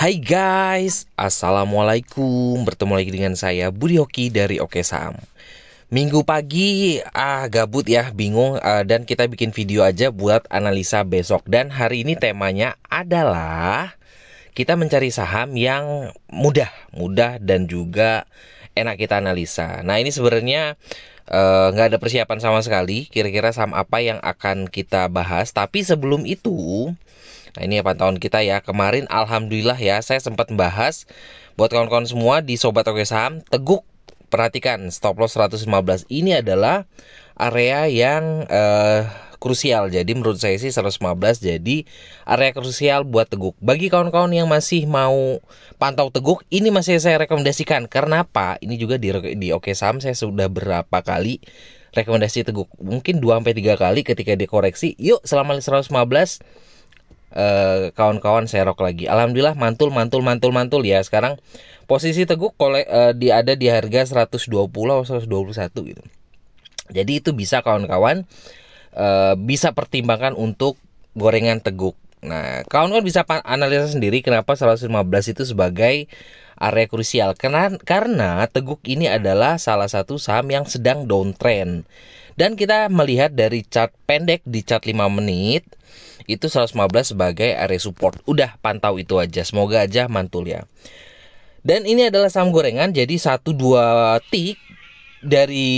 Hai guys, Assalamualaikum. Bertemu lagi dengan saya Budi Hoki dari Oke Saham. Minggu pagi gabut ya, bingung, dan kita bikin video aja buat analisa besok. Dan hari ini temanya adalah kita mencari saham yang mudah dan juga enak kita analisa. Nah, ini sebenarnya nggak ada persiapan sama sekali. Kira-kira saham apa yang akan kita bahas. Tapi sebelum itu, nah ini ya pantauan kita ya. Kemarin alhamdulillah ya, saya sempat membahas buat kawan-kawan semua di Sobat Oke Saham. Teguk, perhatikan stop loss 115. Ini adalah area yang krusial. Jadi menurut saya sih 115 jadi area krusial buat Teguk. Bagi kawan-kawan yang masih mau pantau Teguk, ini masih saya rekomendasikan. Karena apa? Ini juga di Oke Saham saya sudah berapa kali rekomendasi Teguk. Mungkin 2-3 kali ketika dikoreksi. Yuk selama 115 kawan-kawan serok lagi. Alhamdulillah mantul ya. Sekarang posisi Teguk ada di harga 120 atau 121 gitu. Jadi itu bisa kawan-kawan bisa pertimbangkan untuk gorengan Teguk. Nah, kawan-kawan bisa analisa sendiri kenapa 115 itu sebagai area krusial. Karena Teguk ini adalah salah satu saham yang sedang downtrend. Dan kita melihat dari chart pendek di chart 5 menit itu 115 sebagai area support. Udah pantau itu aja. Semoga aja mantul ya. Dan ini adalah saham gorengan. Jadi 1-2 tik dari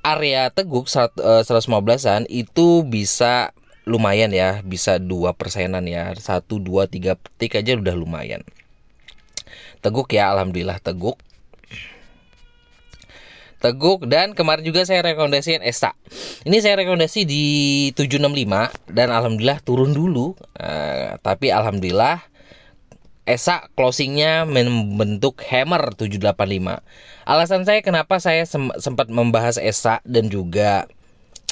area Teguk 115-an itu bisa lumayan ya. Bisa 2%-an ya. 1-2-3 tik aja udah lumayan. Teguk ya, alhamdulillah Teguk. Dan kemarin juga saya rekomendasikan ESA. Ini saya rekomendasi di 765 dan alhamdulillah turun dulu. Tapi alhamdulillah ESA closingnya membentuk hammer 785. Alasan saya kenapa saya sempat membahas ESA dan juga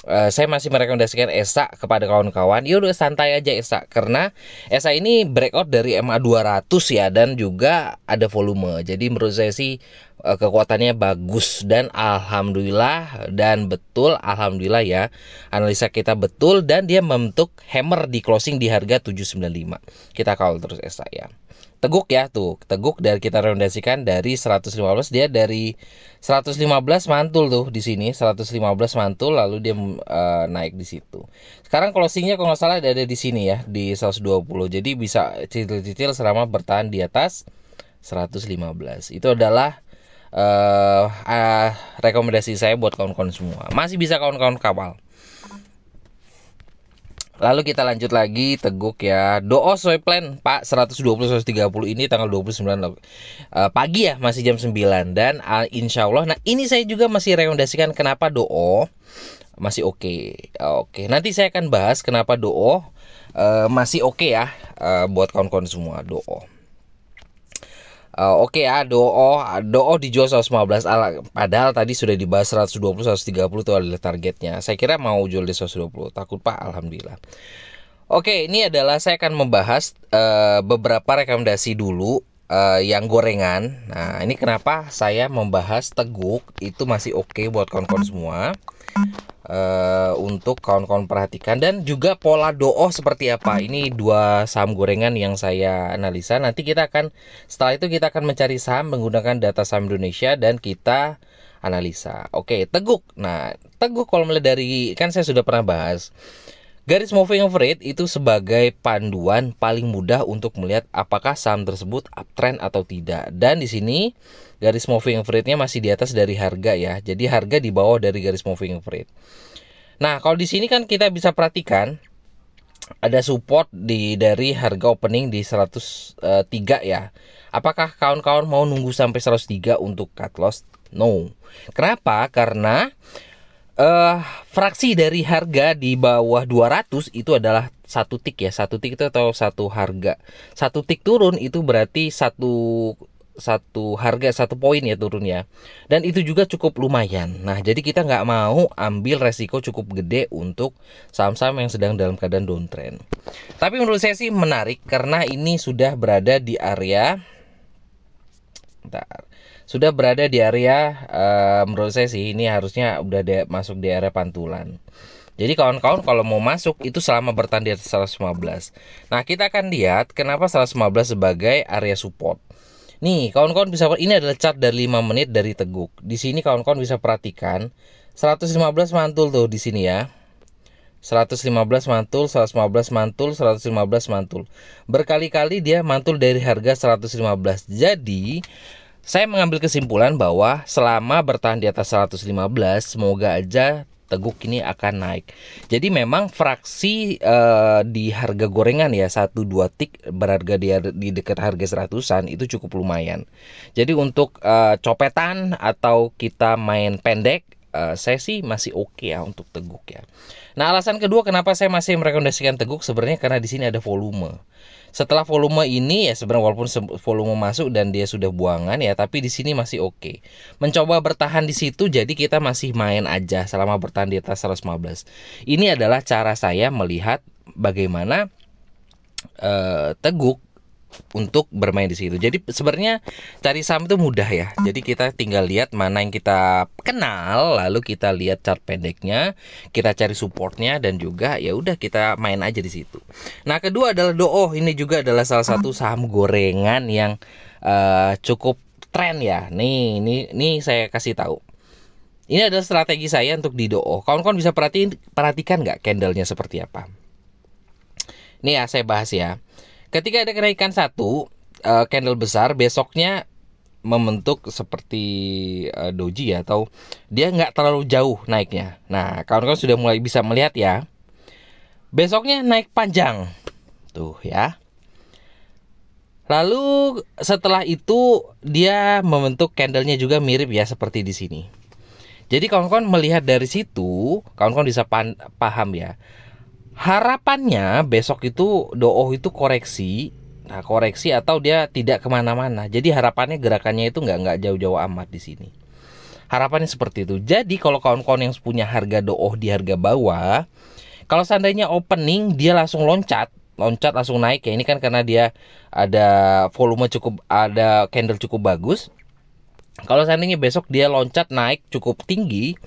saya masih merekomendasikan ESA kepada kawan-kawan. Yaudah santai aja ESA, karena ESA ini breakout dari MA 200 ya, dan juga ada volume. Jadi menurut saya sih kekuatannya bagus dan alhamdulillah dan betul, alhamdulillah ya, analisa kita betul dan dia membentuk hammer di closing di harga 795. Kita kawal terus ESA ya. Teguk ya tuh, Teguk dari kita rekomendasikan dari 115, dia dari 115 mantul tuh di sini, 115 mantul lalu dia naik di situ. Sekarang closingnya kalau nggak salah ada di sini ya, di 120. Jadi bisa cicil-cicil selama bertahan di atas 115. Itu adalah rekomendasi saya buat kawan-kawan semua. Masih bisa kawan-kawan kawal. Lalu kita lanjut lagi Teguk ya. DOO sesuai plan Pak, 120-130 ini tanggal 29 pagi ya, masih jam 9. Dan insya Allah, nah ini saya juga masih rekomendasikan kenapa DOO masih oke. Oke, nanti saya akan bahas kenapa DOO masih oke ya, buat kawan-kawan semua DOO. Oke ya, DOO dijual 115, padahal tadi sudah dibahas 120 130 itu adalah targetnya. Saya kira mau jual di 120, takut Pak, alhamdulillah. Oke, ini adalah saya akan membahas beberapa rekomendasi dulu yang gorengan. Nah, ini kenapa saya membahas Teguk itu masih oke buat kawan-kawan semua. Untuk kawan-kawan perhatikan, dan juga pola DOO seperti apa. Ini dua saham gorengan yang saya analisa. Nanti setelah itu kita akan mencari saham menggunakan data saham Indonesia dan kita analisa. Oke, Teguk. Nah, Teguk kalau melihat dari, kan saya sudah pernah bahas garis moving average itu sebagai panduan paling mudah untuk melihat apakah saham tersebut uptrend atau tidak. Dan di sini garis moving average-nya masih di atas dari harga ya. Jadi harga di bawah dari garis moving average. Nah, kalau di sini kan kita bisa perhatikan ada support dari harga opening di 103 ya. Apakah kawan-kawan mau nunggu sampai 103 untuk cut loss? No. Kenapa? Karena fraksi dari harga di bawah 200 itu adalah satu tik ya. Satu tik itu atau satu harga. Satu tik turun itu berarti satu harga, 1 poin ya turunnya. Dan itu juga cukup lumayan. Nah, jadi kita nggak mau ambil resiko cukup gede untuk saham-saham yang sedang dalam keadaan downtrend. Tapi menurut saya sih menarik karena ini sudah berada di area menurut saya sih ini harusnya udah masuk di area pantulan. Jadi kawan-kawan kalau mau masuk itu selama bertahan di atas 115. Nah, kita akan lihat kenapa 115 sebagai area support. Nih, kawan-kawan bisa, ini adalah chart dari 5 menit dari Teguk. Di sini kawan-kawan bisa perhatikan 115 mantul tuh di sini ya. 115 mantul, 115 mantul, 115 mantul. Berkali-kali dia mantul dari harga 115. Jadi, saya mengambil kesimpulan bahwa selama bertahan di atas 115, semoga aja Teguk ini akan naik. Jadi memang fraksi di harga gorengan ya 1-2 tik berharga di dekat harga 100-an itu cukup lumayan. Jadi untuk copetan atau kita main pendek, saya sih masih oke ya untuk Teguk ya. Nah, alasan kedua kenapa saya masih merekomendasikan Teguk sebenarnya karena di sini ada volume. Setelah volume ini ya sebenarnya walaupun volume masuk dan dia sudah buangan ya, tapi di sini masih oke. Mencoba bertahan di situ, jadi kita masih main aja selama bertahan di atas 115. Ini adalah cara saya melihat bagaimana Teguk untuk bermain di situ. Jadi sebenarnya cari saham itu mudah ya. Jadi kita tinggal lihat mana yang kita kenal, lalu kita lihat chart pendeknya, kita cari supportnya dan juga ya udah kita main aja di situ. Nah, kedua adalah DOOH. Ini juga adalah salah satu saham gorengan yang cukup tren ya. Nih saya kasih tahu. Ini adalah strategi saya untuk di DOOH. Kawan-kawan bisa perhatikan nggak candlenya seperti apa? Nih ya, saya bahas ya. Ketika ada kenaikan satu candle besar, besoknya membentuk seperti doji ya, atau dia nggak terlalu jauh naiknya. Nah, kawan-kawan sudah mulai bisa melihat ya. Besoknya naik panjang, tuh ya. Lalu setelah itu dia membentuk candlenya juga mirip ya seperti di sini. Jadi kawan-kawan melihat dari situ, kawan-kawan bisa paham ya. Harapannya besok itu DOOH itu koreksi. Nah, koreksi atau dia tidak kemana-mana. Jadi harapannya gerakannya itu nggak jauh-jauh amat di sini. Harapannya seperti itu. Jadi kalau kawan-kawan yang punya harga DOOH di harga bawah, kalau seandainya opening dia langsung loncat langsung naik ya. Ini kan karena dia ada volume cukup, ada candle cukup bagus. Kalau seandainya besok dia loncat naik cukup tinggi,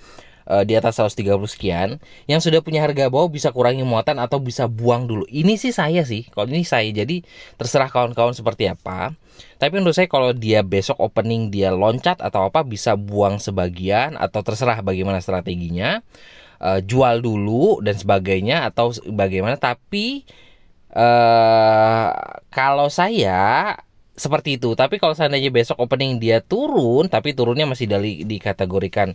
di atas 130 sekian, yang sudah punya harga bawah bisa kurangi muatan atau bisa buang dulu. Ini sih saya sih, kalau ini saya, jadi terserah kawan-kawan seperti apa. Tapi menurut saya kalau dia besok opening dia loncat atau apa, bisa buang sebagian atau terserah bagaimana strateginya, jual dulu dan sebagainya atau bagaimana. Tapi kalau saya seperti itu. Tapi kalau seandainya besok opening dia turun, tapi turunnya masih dikategorikan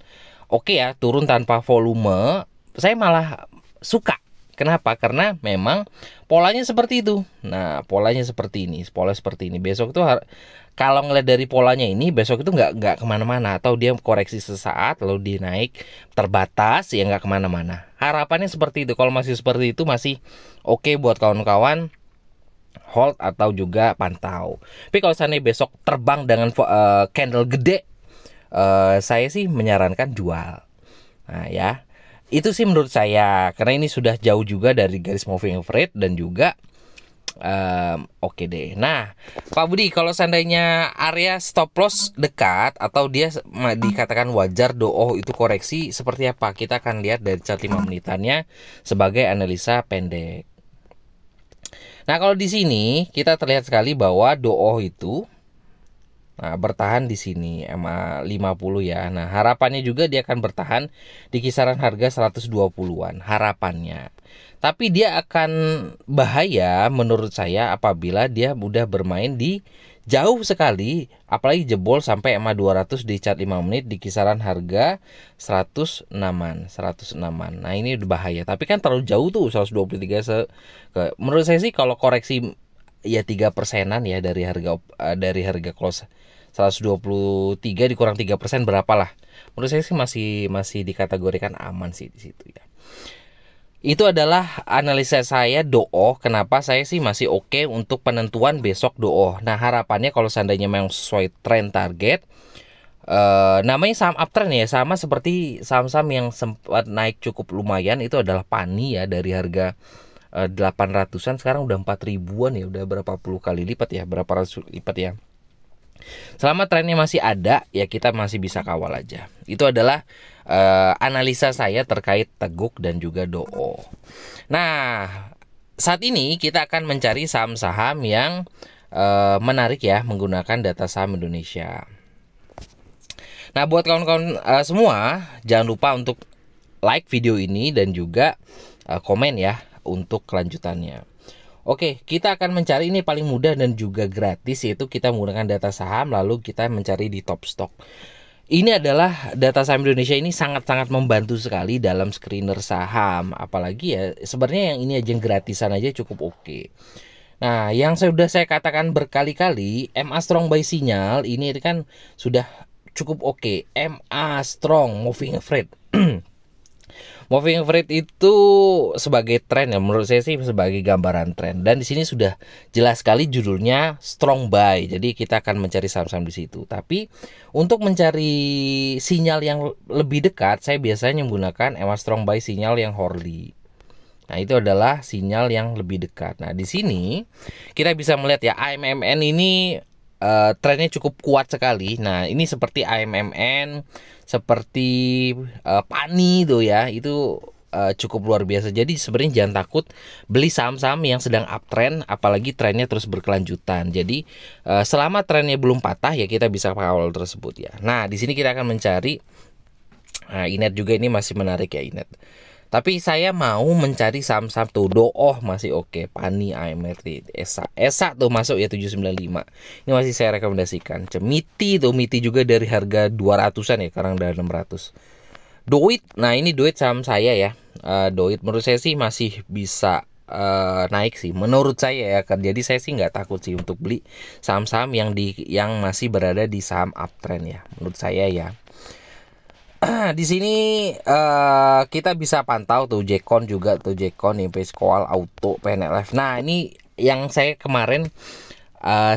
oke ya, turun tanpa volume, saya malah suka. Kenapa? Karena memang polanya seperti itu. Nah, polanya seperti ini, pola seperti ini. Besok itu kalau ngeliat dari polanya ini, besok itu nggak kemana-mana, atau dia koreksi sesaat lalu dia naik terbatas ya nggak kemana-mana. Harapannya seperti itu. Kalau masih seperti itu masih oke buat kawan-kawan hold atau juga pantau. Tapi kalau seandainya besok terbang dengan candle gede, saya sih menyarankan jual. Nah ya, itu sih menurut saya, karena ini sudah jauh juga dari garis moving average dan juga oke deh. Nah, Pak Budi, kalau seandainya area stop loss dekat atau dia dikatakan wajar DOOH itu koreksi, seperti apa? Kita akan lihat dari chart 5 menitannya sebagai analisa pendek. Nah, kalau di sini kita terlihat sekali bahwa DOOH itu bertahan di sini MA 50 ya. Nah, harapannya juga dia akan bertahan di kisaran harga 120-an harapannya. Tapi dia akan bahaya menurut saya apabila dia mudah bermain di jauh sekali, apalagi jebol sampai MA 200 di chart 5 menit di kisaran harga 106-an. Nah, ini udah bahaya. Tapi kan terlalu jauh tuh 123 menurut saya sih kalau koreksi ya 3%-an ya dari harga close 123 dikurang 3% berapalah. Menurut saya sih masih dikategorikan aman sih di situ ya. Itu adalah analisa saya DOOH. Kenapa saya sih masih oke untuk penentuan besok DOOH. Nah, harapannya kalau seandainya memang sesuai trend target, namanya saham uptrend ya, sama seperti saham-saham yang sempat naik cukup lumayan itu adalah PANI ya, dari harga 800-an sekarang udah 4.000-an ya, udah berapa puluh kali lipat ya, berapa ratus lipat ya. Selama trennya masih ada ya kita masih bisa kawal aja. Itu adalah analisa saya terkait Teguk dan juga DOO. Nah, saat ini kita akan mencari saham-saham yang menarik ya menggunakan data saham Indonesia. Nah, buat kawan-kawan semua, jangan lupa untuk like video ini dan juga komen ya untuk kelanjutannya. Oke, kita akan mencari ini paling mudah dan juga gratis, yaitu kita menggunakan data saham lalu kita mencari di top stock. Ini adalah data saham Indonesia, ini sangat-sangat membantu sekali dalam screener saham. Apalagi ya sebenarnya yang ini aja yang gratisan aja cukup oke. Nah, yang sudah saya katakan berkali-kali, MA Strong Buy Sinyal ini kan sudah cukup oke. MA Strong Moving Average. Moving average itu sebagai tren ya, menurut saya sih sebagai gambaran tren. Dan di sini sudah jelas sekali judulnya strong buy. Jadi kita akan mencari saham-saham di situ. Tapi untuk mencari sinyal yang lebih dekat, saya biasanya menggunakan MA Strong Buy sinyal yang hourly. Nah, itu adalah sinyal yang lebih dekat. Nah, di sini kita bisa melihat ya AMMN ini trennya cukup kuat sekali. Nah, ini seperti AMMN, seperti PANI tuh ya, itu cukup luar biasa. Jadi sebenarnya jangan takut beli saham-saham yang sedang uptrend, apalagi trennya terus berkelanjutan. Jadi selama trennya belum patah ya kita bisa kawal tersebut ya. Nah, di sini kita akan mencari Inet juga, ini masih menarik ya Inet. Tapi saya mau mencari saham-saham tuh DOO masih oke, PANI, AMRT, ESA tuh masuk ya 795. Ini masih saya rekomendasikan. MITI tuh, MITI juga dari harga 200-an ya, sekarang udah 600. DOIT, nah ini DOIT saham saya ya. DOIT menurut saya sih masih bisa naik sih menurut saya ya. Jadi saya sih nggak takut sih untuk beli saham-saham yang masih berada di saham uptrend ya, menurut saya ya. Di sini kita bisa pantau tuh Jekon juga tuh, Jekon nih, Pescoal Auto, PNLF. Nah, ini yang saya kemarin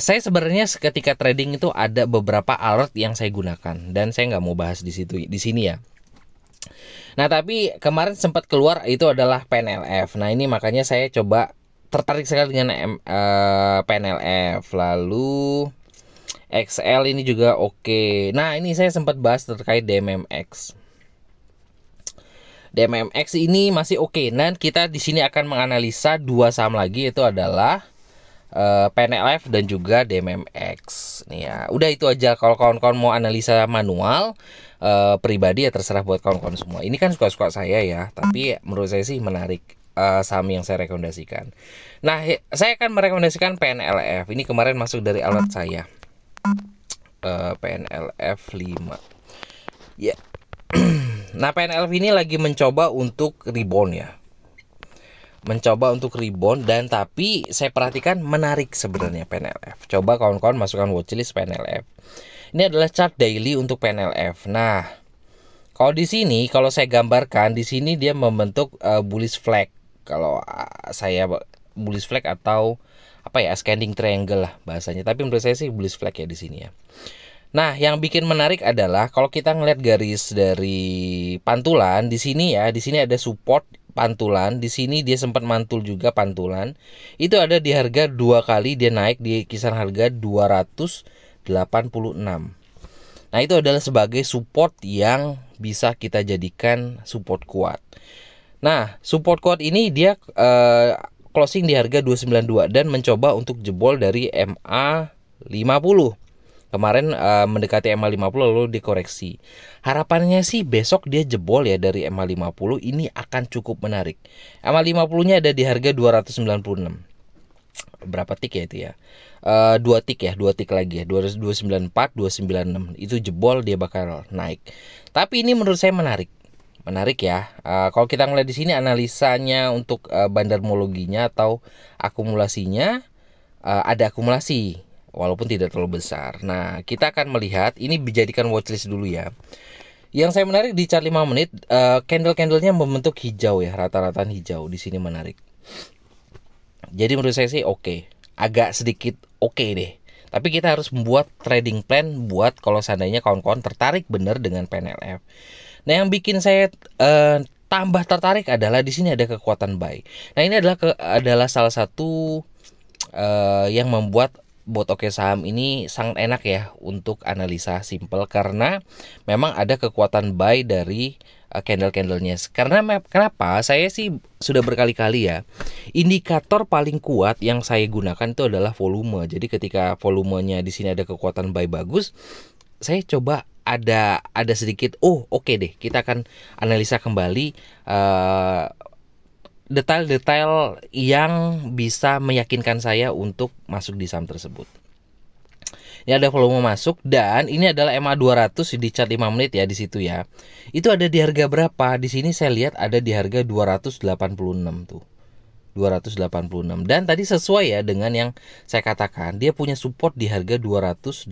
saya sebenarnya ketika trading itu ada beberapa alert yang saya gunakan dan saya nggak mau bahas di sini ya. Nah, tapi kemarin sempat keluar itu adalah PNLF. Nah, ini makanya saya coba tertarik sekali dengan PNLF. Lalu XL ini juga oke. Nah, ini saya sempat bahas terkait DMMX. DMMX ini masih oke. Dan kita di sini akan menganalisa dua saham lagi, itu adalah PNLF dan juga DMMX. Nih ya, udah itu aja. Kalau kawan-kawan mau analisa manual pribadi ya terserah buat kawan-kawan semua. Ini kan suka-suka saya ya, tapi menurut saya sih menarik saham yang saya rekomendasikan. Nah, saya akan merekomendasikan PNLF. Ini kemarin masuk dari alert saya. PNLF 5 ya. Nah, PNLF ini lagi mencoba untuk rebound ya, dan tapi saya perhatikan menarik sebenarnya PNLF. Coba kawan-kawan masukkan watchlist PNLF. Ini adalah chart daily untuk PNLF. Nah, kalau di sini, kalau saya gambarkan di sini dia membentuk bullish flag. Kalau saya bullish flag atau apa ya, ascending triangle lah bahasanya. Tapi menurut saya sih bullish flag ya di sini ya. Nah, yang bikin menarik adalah kalau kita ngeliat garis dari pantulan di sini ya, di sini ada support pantulan, di sini dia sempat mantul juga pantulan. Itu ada di harga 2 kali dia naik di kisaran harga 286. Nah, itu adalah sebagai support yang bisa kita jadikan support kuat. Nah, support kuat ini dia closing di harga 292 dan mencoba untuk jebol dari MA 50. Kemarin mendekati MA 50 lalu dikoreksi. Harapannya sih besok dia jebol ya dari MA 50, ini akan cukup menarik. MA 50-nya ada di harga 296. Berapa tik ya itu ya? 2 tik ya, 2 tik lagi ya. 294, 296. Itu jebol dia bakal naik. Tapi ini menurut saya menarik ya. Kalau kita ngeliat di sini analisanya untuk bandarmologinya atau akumulasinya, ada akumulasi walaupun tidak terlalu besar. Nah, kita akan melihat ini dijadikan watchlist dulu ya. Yang saya menarik di chart 5 menit, candle-candlenya membentuk hijau ya, rata-rata hijau di sini menarik. Jadi menurut saya sih oke. Agak sedikit oke deh. Tapi kita harus membuat trading plan buat kalau seandainya kawan-kawan tertarik benar dengan PNLF. Nah, yang bikin saya tambah tertarik adalah di sini ada kekuatan buy. Nah, ini adalah salah satu yang membuat bot Oke Saham ini sangat enak ya untuk analisa simple karena memang ada kekuatan buy dari candle-candlenya. Karena kenapa? Saya sih sudah berkali-kali ya. Indikator paling kuat yang saya gunakan itu adalah volume. Jadi ketika volumenya di sini ada kekuatan buy bagus, saya coba ada sedikit oke deh, kita akan analisa kembali detail-detail yang bisa meyakinkan saya untuk masuk di saham tersebut. Ini ada volume masuk dan ini adalah MA 200 di chart 5 menit ya di situ ya. Itu ada di harga berapa? Di sini saya lihat ada di harga 286 tuh. 286 dan tadi sesuai ya dengan yang saya katakan, dia punya support di harga 286.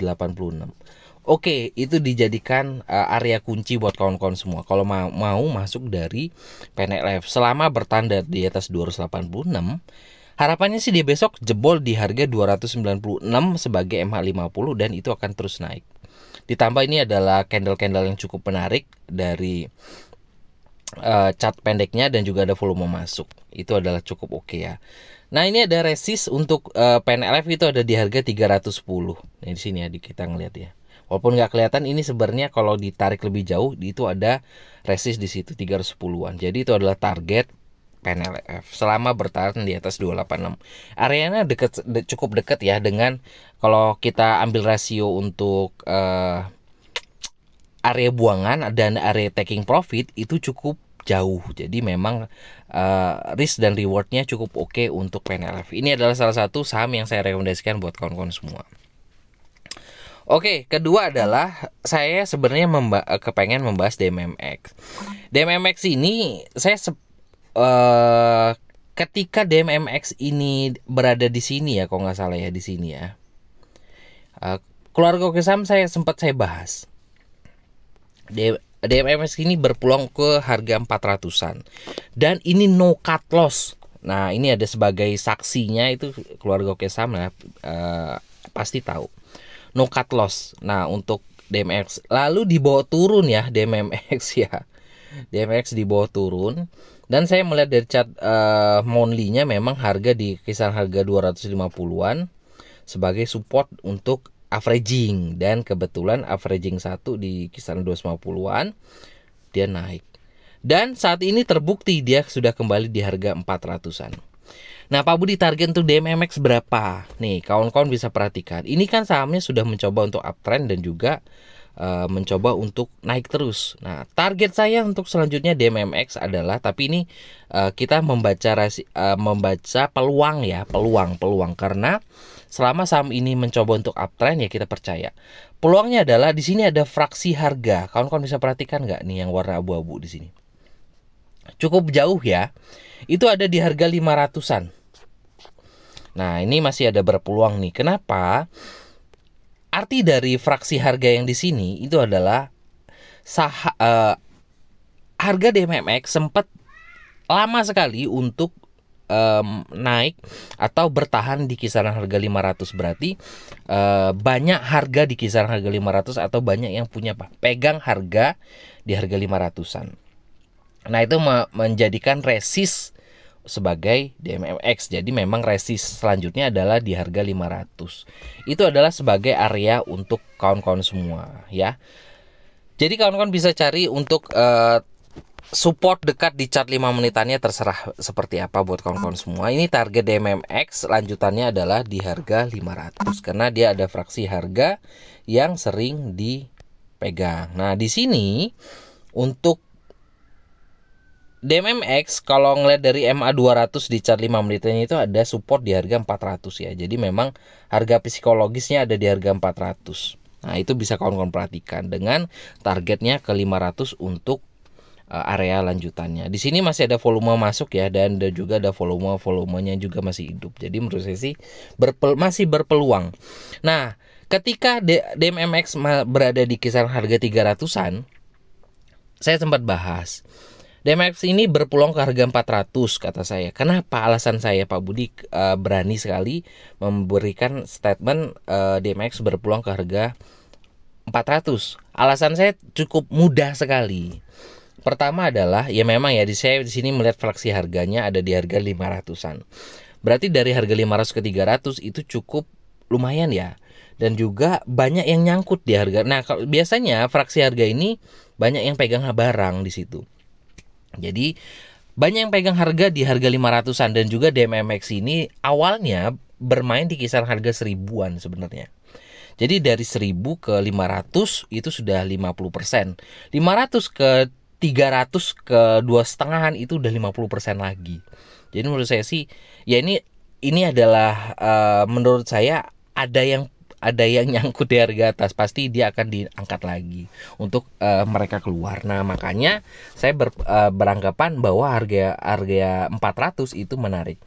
Oke, itu dijadikan area kunci buat kawan-kawan semua. Kalau mau masuk dari PNLF selama bertanda di atas 286, harapannya sih dia besok jebol di harga 296 sebagai MH50 dan itu akan terus naik. Ditambah ini adalah candle-candle yang cukup menarik dari chart pendeknya dan juga ada volume masuk. Itu adalah cukup oke ya. Nah, ini ada resist untuk PNLF itu ada di harga 310. Nah, di sini ya kita ngeliat ya. Walaupun nggak kelihatan, ini sebenarnya kalau ditarik lebih jauh itu ada resist di situ 310-an. Jadi itu adalah target PNLF selama bertahan di atas 286. Areanya cukup dekat ya dengan kalau kita ambil rasio untuk area buangan dan area taking profit itu cukup jauh. Jadi memang risk dan rewardnya cukup oke untuk PNLF. Ini adalah salah satu saham yang saya rekomendasikan buat kawan-kawan semua. Oke, kedua adalah saya sebenarnya kepengen membahas DMMX. DMMX ini saya ketika DMMX ini berada di sini ya, kalau nggak salah ya di sini ya. Keluarga Oke Saham saya bahas. DMMX ini berpeluang ke harga 400-an. Dan ini no cut loss. Nah, ini ada sebagai saksinya itu keluarga Oke Saham ya, pasti tahu. No cut loss. Nah, untuk DMX lalu dibawa turun ya DMMX ya. DMX dibawa turun dan saya melihat dari chart monthly-nya memang harga di kisaran harga 250-an sebagai support untuk averaging dan kebetulan averaging 1 di kisaran 250-an dia naik. Dan saat ini terbukti dia sudah kembali di harga 400-an. Nah, Pak Budi, target untuk DMMX berapa? Nih, kawan-kawan bisa perhatikan. Ini kan sahamnya sudah mencoba untuk uptrend dan juga mencoba untuk naik terus. Nah, target saya untuk selanjutnya DMMX adalah, tapi ini kita membaca peluang ya, peluang karena selama saham ini mencoba untuk uptrend ya kita percaya. Peluangnya adalah di sini ada fraksi harga. Kawan-kawan bisa perhatikan nggak nih yang warna abu-abu di sini? Cukup jauh ya. Itu ada di harga 500-an. Nah, ini masih ada berpeluang nih. Kenapa? Arti dari fraksi harga yang di sini itu adalah harga DMMX sempat lama sekali untuk naik atau bertahan di kisaran harga 500. Berarti banyak harga di kisaran harga 500 atau banyak yang punya pegang harga di harga 500-an. Nah, itu menjadikan resist sebagai DMMX. Jadi memang resist selanjutnya adalah di harga 500. Itu adalah sebagai area untuk kawan-kawan semua ya. Jadi kawan-kawan bisa cari untuk support dekat di chart 5 menitannya, terserah seperti apa buat kawan-kawan semua. Ini target DMMX lanjutannya adalah di harga 500 karena dia ada fraksi harga yang sering dipegang. Nah, di sini untuk DMMX kalau ngeliat dari MA 200 di chart 5 menitnya itu ada support di harga 400 ya. Jadi memang harga psikologisnya ada di harga 400. Nah, itu bisa kawan-kawan perhatikan dengan targetnya ke 500 untuk area lanjutannya. Di sini masih ada volume masuk ya dan juga ada volumenya juga masih hidup. Jadi menurut saya sih masih berpeluang. Nah, ketika DMMX berada di kisaran harga 300-an, saya sempat bahas DMMX ini berpeluang ke harga 400 kata saya. Kenapa? Alasan saya Pak Budi berani sekali memberikan statement DMMX berpeluang ke harga 400. Alasan saya cukup mudah sekali. Pertama adalah ya memang ya saya di sini melihat fraksi harganya ada di harga 500-an. Berarti dari harga 500 ke 300 itu cukup lumayan ya. Dan juga banyak yang nyangkut di harga. Nah, kalau biasanya fraksi harga ini banyak yang pegang barang di situ. Jadi banyak yang pegang harga di harga 500-an, dan juga DMMX ini awalnya bermain di kisaran harga 1000-an sebenarnya. Jadi dari 1000 ke 500 itu sudah 50%. 500 ke 300 ke 2,5-an itu udah 50% lagi. Jadi menurut saya sih ya ini adalah menurut saya ada yang nyangkut di harga atas, pasti dia akan diangkat lagi untuk mereka keluar. Nah, makanya saya beranggapan bahwa harga 400 itu menarik.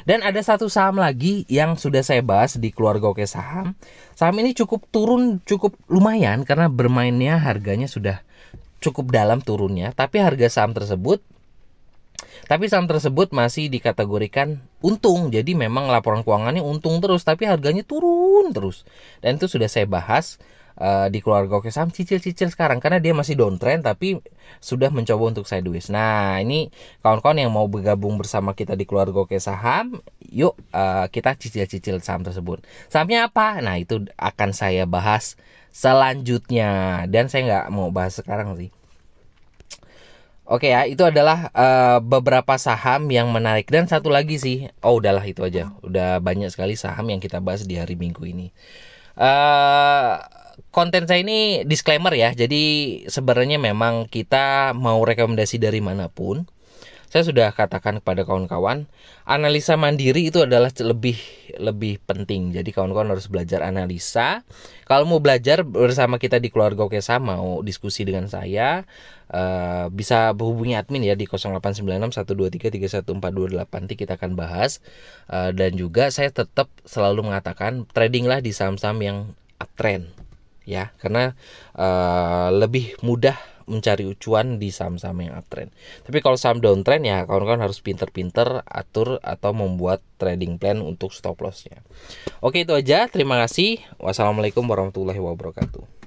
Dan ada satu saham lagi yang sudah saya bahas di keluarga Oke Saham. Saham ini cukup turun, cukup lumayan karena bermainnya harganya sudah cukup dalam turunnya, tapi saham tersebut masih dikategorikan untung. Jadi memang laporan keuangannya untung terus, tapi harganya turun terus. Dan itu sudah saya bahas di keluarga Oke Saham, cicil-cicil sekarang, karena dia masih downtrend tapi sudah mencoba untuk sideways. Nah, ini kawan-kawan yang mau bergabung bersama kita di keluarga Oke Saham, yuk kita cicil-cicil saham tersebut. Sahamnya apa? Nah, itu akan saya bahas selanjutnya, dan saya nggak mau bahas sekarang sih. Oke ya, itu adalah beberapa saham yang menarik. Dan satu lagi sih, udahlah itu aja. Udah banyak sekali saham yang kita bahas di hari Minggu ini. Konten saya ini disclaimer ya. Jadi sebenarnya memang kita mau rekomendasi dari manapun, saya sudah katakan kepada kawan-kawan, analisa mandiri itu adalah lebih penting. Jadi kawan-kawan harus belajar analisa. Kalau mau belajar bersama kita di keluarga Oke Saham, mau diskusi dengan saya, bisa berhubungi admin ya di 089612331428. Nanti kita akan bahas. Dan juga saya tetap selalu mengatakan, tradinglah di saham-saham yang uptrend ya, karena lebih mudah mencari cuan di saham-saham yang uptrend. Tapi kalau saham downtrend ya kawan-kawan harus pinter-pinter atur atau membuat trading plan untuk stop lossnya. Oke, itu aja. Terima kasih. Wassalamualaikum warahmatullahi wabarakatuh.